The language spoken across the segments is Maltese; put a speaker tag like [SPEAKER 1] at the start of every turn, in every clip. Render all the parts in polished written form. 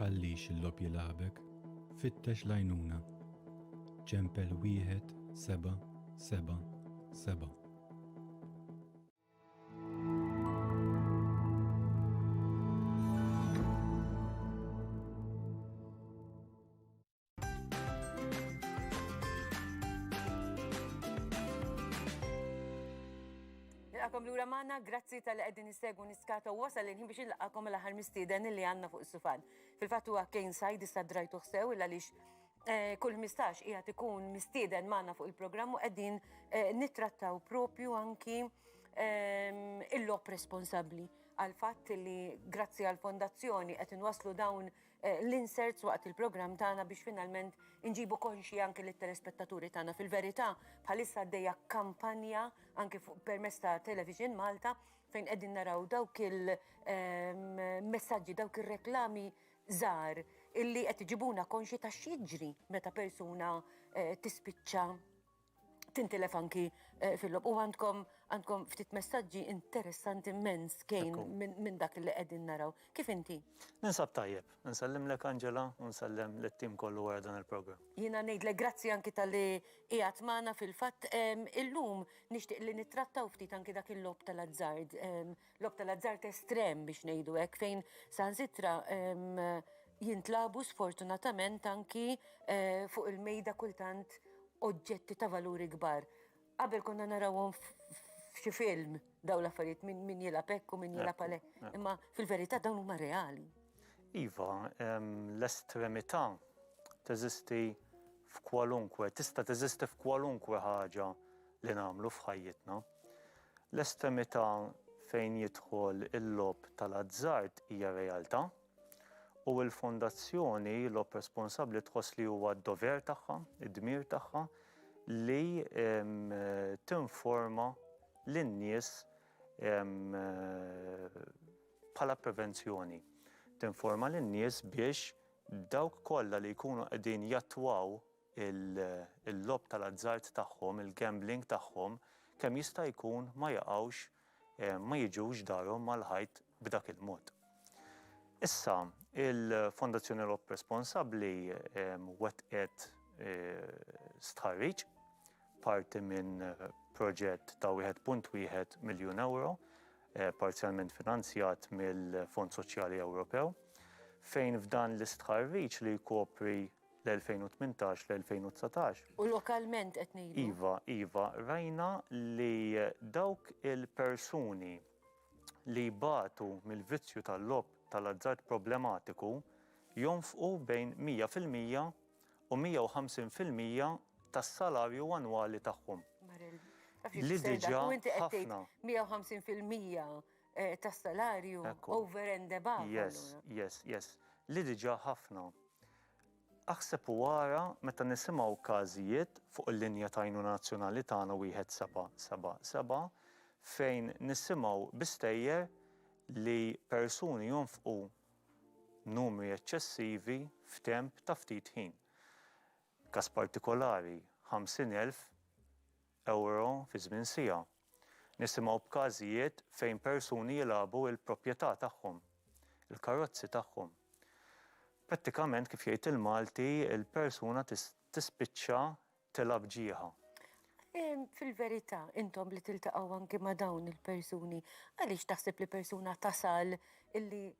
[SPEAKER 1] tħallix il-lob jilagħbek, fittex l-għajnuna. ġempel 1777.
[SPEAKER 2] Nilqakom lura magħna, grazzi tal-li qegħdin nissegwu niskata wasal inħin biex nilqakom l-aħħar mistieden li għandna fuq is-sufan. Fil-fatt huwa Kane Side issa drajtuh sew għaliex kull 15 qiegħed ikun mistieden magħna fuq il-programm u qegħdin nittrattaw propju anki il-lob responsabbli għal fatt li grazzi għal fondazzjoni qed inwasslu dawn l-inserts waqt il-programm tagħna biex finalment inġibu konxi anke lit-telespettaturi tagħna. Fil-verità bħalissa għaddejja kampanja anke permezz ta' Television Malta fejn qegħdin naraw dawk il-messaġġi, dawk ir-reklami żgħar illi qed iġibuna konxi ta' x'jiġri meta persuna tispiċċa tintilef anki fil-lob. U għandkom ftit messaġġi interessanti immens kien minn dak li qegħdin naraw. Kif inti?
[SPEAKER 3] Ninsab tajjeb. Nsallimlek Angela u nsellem lit-tim kollu wara dan il-programm.
[SPEAKER 2] Jiena ngħidlek grazzi anki tal-li qiegħed magħna fil-fatt. Illum nixtieq li nittrattaw ftit anki dak il-lob tal-azzard. Lob tal-azzard estrem biex ngħidu hekk fejn sansitra jintlabu sfortunatament anki fuq il-mejda kultant oġġetti ta' valuri kbar. Qabel konna narawhom f'xi film dawn l-affarijiet min jilgħab hekk u min jilgħab għalhekk. Imma fil-verità dawn huma reali.
[SPEAKER 3] Iva, l-estremità teżisti f'kwalunkwe, tista' teżisti f'kwalunkwe ħaġa li nagħmlu f'ħajjitna. L-estremità fejn jidħol il-lob tal-azzard hija realtà u l-fondazzjoni l-lob responsabbli tħoss li huwa d-dover tagħha, id-dmir tagħha li tinforma lin-nies bħala prevenzjoni. Tinforma lin-nies biex dawk kollha li jkunu qegħdin jattwaw il-lob tal-azzard tagħhom, il-gambling tagħhom, kemm jista' jkun ma jaqgħux ma jiġux darhom mal-ħajt b'dak il-mod. Issa, il-Fondazzjoni Lob Responsabbli wettqet stħarriġ parti minn proġett ta' 1.1 miljun euro, parzjalment finanzjat mill-Fond Soċjali Ewropew, fejn f'dan l-istħarriġ li jkopri l-2018 l-2019.
[SPEAKER 2] U lokalment qed ngħidu.
[SPEAKER 3] Iva, rajna li dawk il-persuni li batu mill-vizzju tal-lob tal-azzard problematiku jonfqu bejn 100% u 150% tas-salarju annwali tagħhom. Li diġà ħafna.
[SPEAKER 2] 150% tas-salarju over and above.
[SPEAKER 3] Yes. Li diġà ħafna. Aħseb wara meta nisimgħu każijiet fuq il-linja ta' għajnuna nazzjonali tagħna 1777 fejn nisimgħu bistejjer li persuni jonfqu numri eċċessivi f'temp ta' ftit ħin. Każ partikolari 50,000 euro fi żmien siegħa. Nisimgħu b'każijiet fejn persuni jilagħbu l-proprjetà tagħhom, il-karozzi tagħhom. Prattikament kif jgħid il-Malti il-persuna tispiċċa tilab ġieħa.
[SPEAKER 2] Fil-verità, intom li tiltaqgħu anke ma' dawn il-persuni, għaliex taħseb li persuna tasal illi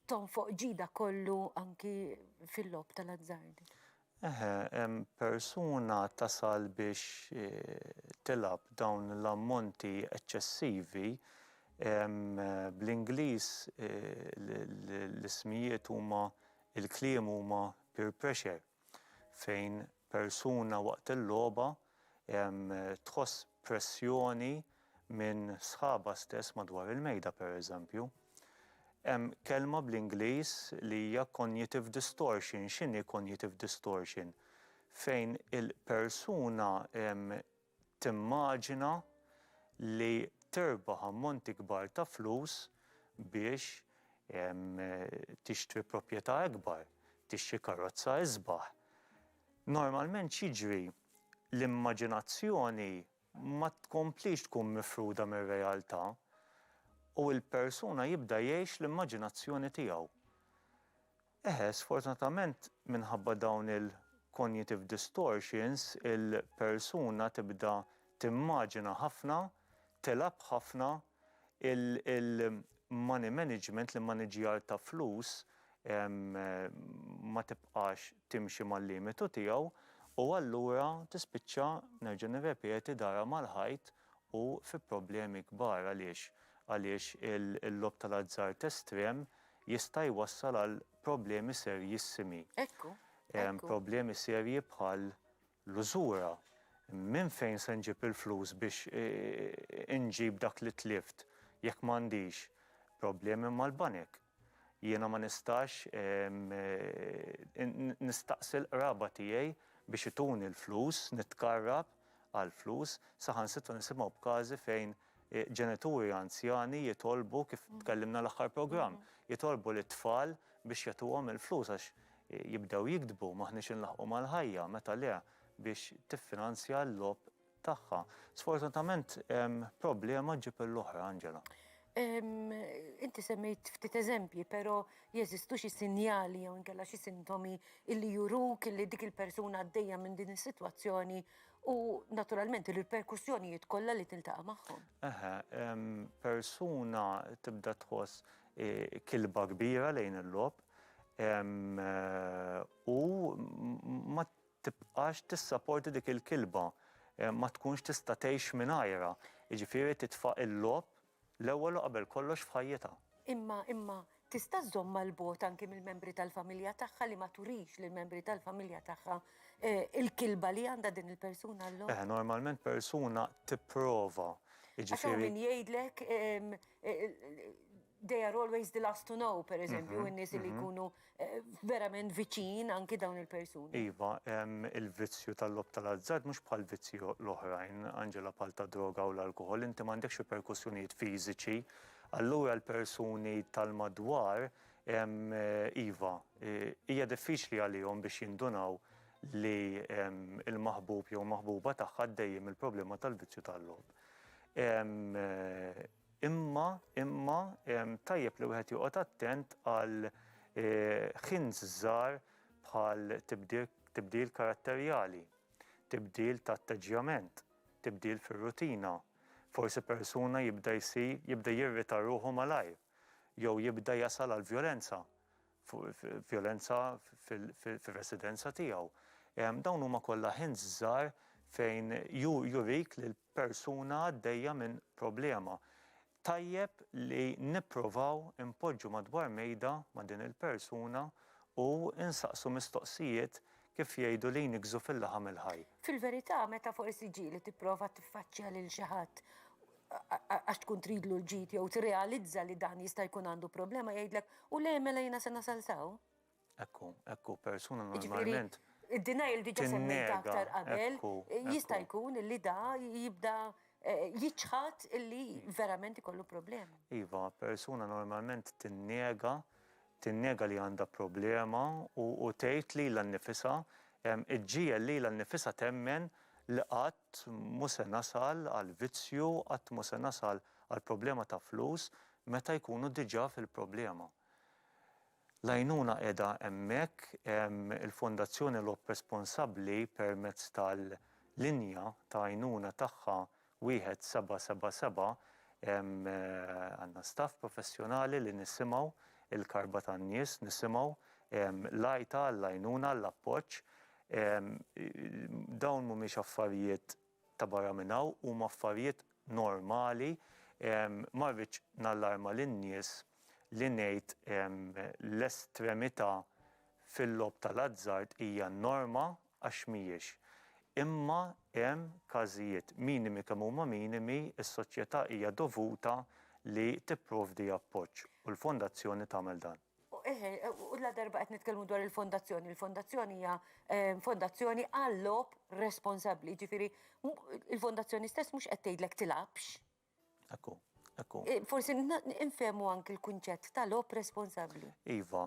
[SPEAKER 2] tonfoq ġida kollu anki fil-lob tal-azzard?
[SPEAKER 3] Persuna tasal biex tilab dawn l-ammonti eċċessivi bl-Ingliż l-ismijiet huma il-kliem huma peer pressure fejn persuna waqt il-logħba tħoss pressjoni minn sħaba stess madwar il-mejda pereżempju. Hemm kelma bl-Ingliż li hija cognitive distortion. X'inhi cognitive distortion? Fejn il-persuna timmaġina li terbaħ ammonti kbar ta' flus biex tixtri proprjetà ikbar, tixtri karozza isbaħ. Normalment xiġri l-immaġinazzjoni ma tkomplix tkun mifruda mir-realtà u l-persuna jibda jgħix l-immaġinazzjoni tiegħu. Sfortunatament minħabba dawn il-cognitive distortions, il-persuna tibda timmaġina ħafna, tilab ħafna, il-money management, l-manager ta' flus, ma tibqax timxi mal-limitu tiegħu u allura tispiċċa nerġa' nirrepeti dara mal-ħajt u fi problemi kbar għaliex il-lob tal-azzart estrem jista' jwassal għal problemi serjissimi.
[SPEAKER 2] Ekku.
[SPEAKER 3] Problemi serji bħal l-użura. Minn fejn se nġib il-flus biex inġib dak li tlift jekk m'għandix problemi mal-banek. Jiena ma nistax nistaqsil qraba tiegħi biex ituni l-flus, nitkarrab għal-flus, saħansitwa nisimgħu b'każi fejn ġenituri anzjani jitolbu kif tkellimna l-aħħar programm, jitolbu l-tfal biex jagħtuhom il-flus għax jibdew jikdbu maħniex inlaħqu mal-ħajja meta le biex tiffinanzja l-lob tagħha. Sfortunatament problema ġib l-oħra, Angela.
[SPEAKER 2] Inti semmejt ftit eżempji, però jeżistu xi sinjali jew inkella xi sintomi illi juruk illi dik il-persuna għaddejja minn din is-sitwazzjoni u naturalment il-reperkussjonijiet kollha li tiltaqa' magħhom.
[SPEAKER 3] Persuna tibda tħoss kilba kbira lejn il-lob u ma tibqax tissapporti dik il-kilba, ma tkunx tista' tgħix mingħajrha. Jiġifieri titfa' il-lob l-ewwel u qabel kollox f'ħajjitha.
[SPEAKER 2] Imma tista' żomm l-bogħod anke mill-membri tal-familja tagħha li ma turix lill-membri tal-familja tagħha il-kilba li għandha din il-persuna llum?
[SPEAKER 3] Normalment persuna tipprova.
[SPEAKER 2] Għax hawn min jgħidlek they are always the last to know, per eżempju, n-nies li jkunu verament viċin anki dawn il-persuni.
[SPEAKER 3] Iva, il-vizzju tal-lob tal-azzard mhux bħal vizzju l-oħrajn, Angela, bħal ta' droga u l-alkohol, inti m'għandekx reperkussjonijiet fiżiċi, allura l-persuni tal-madwar iva, hija diffiċli għalihom biex jindunaw li il-maħbub jew maħbuba tagħha dejjem il-problema tal-vizzju tal-lob. Imma tajjeb li wieħed joqgħod attent għal ħinż żgħar bħal tibdil karatterjali, tibdil ta' atteġġjament, tibdil fir-rutina. Forsi persuna jibda jirrita ruħu malajr, jew jibda jasal għal violenza fir-residenza tiegħu. Dawn huma kollha ħinż żgħar fejn jurik li l-persuna għaddejja minn problema. Tajjeb li nipprovaw impoġġu madwar mejda ma' din il-persuna u insaqsu mistoqsijiet kif jgħidu li jnigżu fil-laħam il-ħaj.
[SPEAKER 2] Fil-verità, meta forsi ġieli tipprova tiffaċċja lil xi ħadd għax tkun tridlu l-ġid jew tirrealizza li dan jista' jkun għandu problema jgħidlek u le mela jiena se nasalsaw.
[SPEAKER 3] Ekku, persuna normalment.
[SPEAKER 2] Id-denial diġà semmejta aktar qabel, jista' jkun illi da jibda jiċħad illi verament ikollu problema.
[SPEAKER 3] Iva, persuna normalment tinnega li għandha problema u tgħid li l-nifisha, iġġiel li l-nifisha temmen li qatt mhu se nasal għal vizzju, qatt mhu se nasal għal problema ta' flus meta jkunu diġà fil-problema. L-għajnuna qiegħda hemmhekk, il-Fondazzjoni Lob Responsabbli permezz tal-linja ta' għajnuna tagħha 1777 għandna staff professjonali li nisimgħu il-karba tan-nies, nisimgħu l-għajta, l-għajnuna, l-appoġġ. Dawn mhumiex affarijiet ta' barra minn hawn, huma affarijiet normali. Ma rridx nallarma lin-nies li ngħid l-estremità fil-lob tal-azzard hija norma għax mhijiex. Imma hemm każijiet minimi kemm huma minimi, is-soċjetà hija dovuta li tipprovdi appoġġ u l-fondazzjoni tagħmel dan.
[SPEAKER 2] U la darba qed nitkellmu dwar il-fondazzjoni. Il-fondazzjoni hija fondazzjoni għall-lob responsabbli. Ġifieri il-fondazzjoni stess mhux qed tgħidlek tilabx.
[SPEAKER 3] Ekku.
[SPEAKER 2] Forsi infehmu anke l-kunċett ta' lob responsabbli.
[SPEAKER 3] Iva,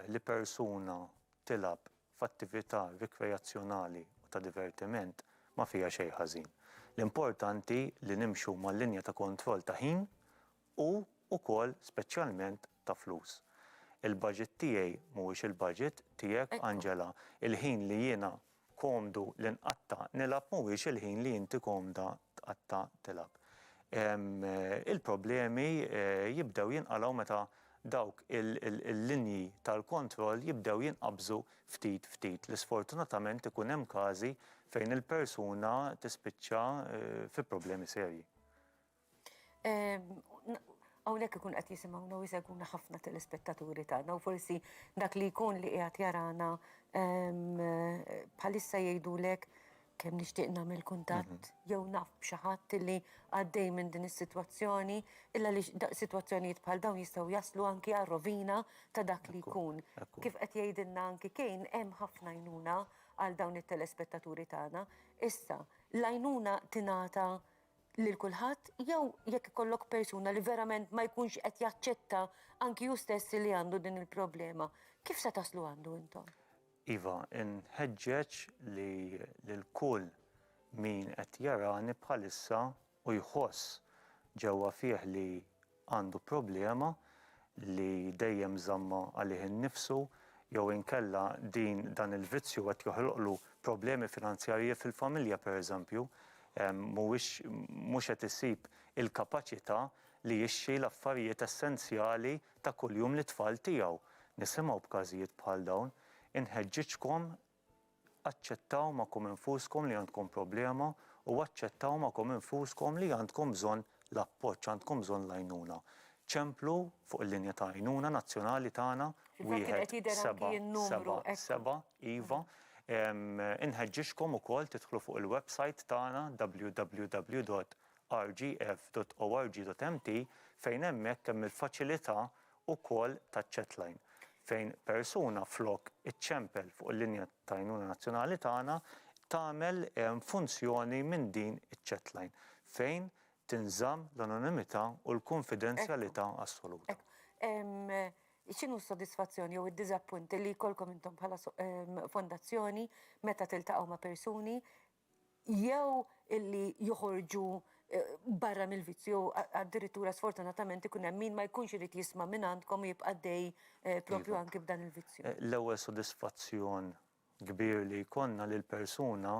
[SPEAKER 3] li persuna tilab f'attività rikreazzjonali u ta' divertiment ma fiha xejn ħażin. L-importanti li nimxu mal-linja ta' kontroll ta' ħin u wkoll speċjalment ta' flus. il-budget tiegħi mhuwiex il-budget tiegħek,
[SPEAKER 2] Ekku.
[SPEAKER 3] Angela. Il-ħin li jiena komdu li nqatta' nilab mhuwiex il-ħin li inti komda tqatta' tilab. Il-problemi jibdew jinqalgħu meta dawk il-linji tal-kontroll jibdew jinqabżu ftit ftit. Li sfortunatament ikun hemm każi fejn il-persuna tispiċċa fi problemi serji.
[SPEAKER 2] Hawnhekk ikun qed jisimgħuna u jsegwuna ħafna telespettaturi tagħna u forsi dak li jkun li qiegħed jarana bħalissa jgħidulek kemm nixtieq nagħmel kuntatt jew naf b'xi ħadd li għaddej minn din is-sitwazzjoni illa li sitwazzjonijiet bħal dawn jistgħu jaslu anki għal rovina ta' dak li jkun. Kif qed jgħidilna anki kien hemm ħafna għajnuna għal dawn it-telespettaturi tagħna. Issa, l-għajnuna tingħata lil kulħadd jew jekk ikollok persuna li verament ma jkunx qed jaċċetta anki hu stess li għandu din il-problema. Kif se taslu għandu intom?
[SPEAKER 3] Iva, inħeġġeġ li l-kull min qed jarani bħalissa u jħoss ġewwa fih li għandu problema li dejjem żamma għalih innifsu jew inkella dan il-vizzju qed joħloqlu problemi finanzjarji fil-familja pereżempju, mhux qed isib il-kapaċità li jixxi l-affarijiet essenzjali ta' kuljum lit-tfal tiegħu. Nisimgħu b'każijiet bħal dawn, inħeġġiġkom aċċettaw magħkom infuskom li għandkom problema u aċċettaw magħkom infuskom li għandkom bżonn l-appoġġ, għandkom bżonn l-għajnuna. ċemplu fuq il-linja ta' għajnuna nazzjonali tagħna wieħed 777 iva. Inħeġġixkom ukoll tidħlu fuq il-website tagħna www.rgf.org.mt fejn hemmhekk hemm il-faċilità wkoll taċ-chatline fejn persuna flok iċċempel fuq il-linja ta' għajnuna nazzjonali tagħna tagħmel funzjoni minn din iċ-chatline fejn tinżamm l-anonimità u l-konfidenzjalità assoluta.
[SPEAKER 2] X'inhu s-sodisfazzjoni jew id-diżappunti li jkollkom intom bħala fondazzjoni meta tiltaqgħu ma' persuni jew illi joħorġu barra mill-vizzju addirittura sfortunatament ikun hemm min ma jkunx irid jisma' minn għandkom u jibqa' dej propju anke b'dan il-vizzju.
[SPEAKER 3] L-ewwel sodisfazzjon kbir li jkollna lil persuna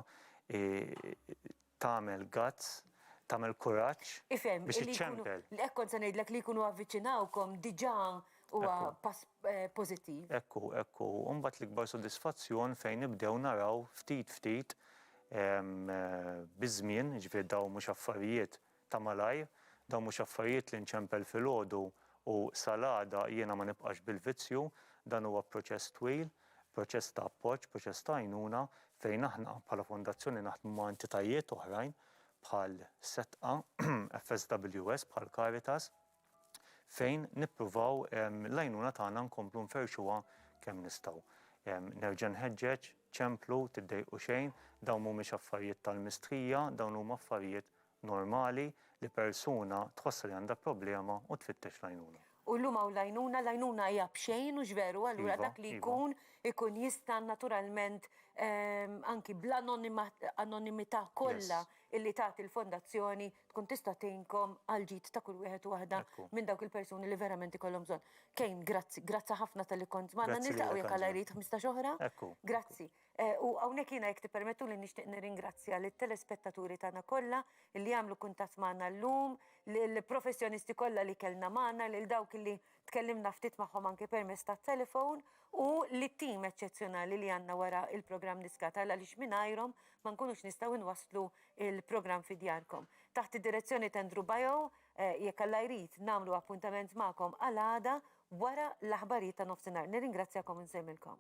[SPEAKER 3] tagħmel gazz, tagħmel kuraġġ biex iċċempel.
[SPEAKER 2] Hekk kont se ngħidlek li jkunu avviċinawkom diġà huwa pass pożittiv.
[SPEAKER 3] Ekku, u mbagħad l-ikbar sodisfazzjon fejn nibdew naraw ftit biż-żmien, ġifier dawn mhux affarijiet ta' malajr, dawn mhux affarijiet li nċempel filgħodu u salada jiena ma nibqax bil-vizzju, dan huwa proċess twil, proċess ta' appoġġ, proċess ta' għajnuna fejn aħna bħala fondazzjoni naħdmu ma' entitajiet oħrajn bħal Setqa, FSWS, bħal Caritas, fejn nippruvaw l-għajnuna tagħna nkomplu nferxuha kemm nistgħu. Nerġa' nħeġġeġ, ċemplu, tiddejqu xejn, dawn mhumiex affarijiet tal-mistrija, dawn huma affarijiet normali li persuna tħoss li għandha problema u tfittex l-għajnuna.
[SPEAKER 2] U llum hawn l-għajnuna hija b'xejn u x'veru, allura dak li jkun jista' naturalment anki bl-anonimità kollha illi tagħti l-fondazzjoni tkun tista' tgħinkom għal ġid ta' kull wieħed waħda minn dawk il-persuni li verament ikollhom bżonn. Kejn, grazzi ħafna tal-li kont magħna niltaqgħu jekk alla jrid 15 oħra. Grazzi. U hawnhekk jiena jekk tippermettu li nixtieq nirringrazzja lit-telespettaturi tagħna kollha li jagħmlu kuntatt magħna llum, lill-professjonisti kollha li kellna magħna, lil dawk li tkellimna ftit magħhom anke permezz tat-telefon u lit-tim eċċezzjonali li għandna wara il-programm Niskata għaliex mingħajrhom ma nkunux nistgħu nwasslu il-programm fi djarkom. Taħt id-direzzjoni ta' Andrew Bajo, jekk alla jrid nagħmlu appuntament magħkom għal għada wara l-aħbarijiet ta' nofsinhar. Nirringrazzjakom insemmilkom.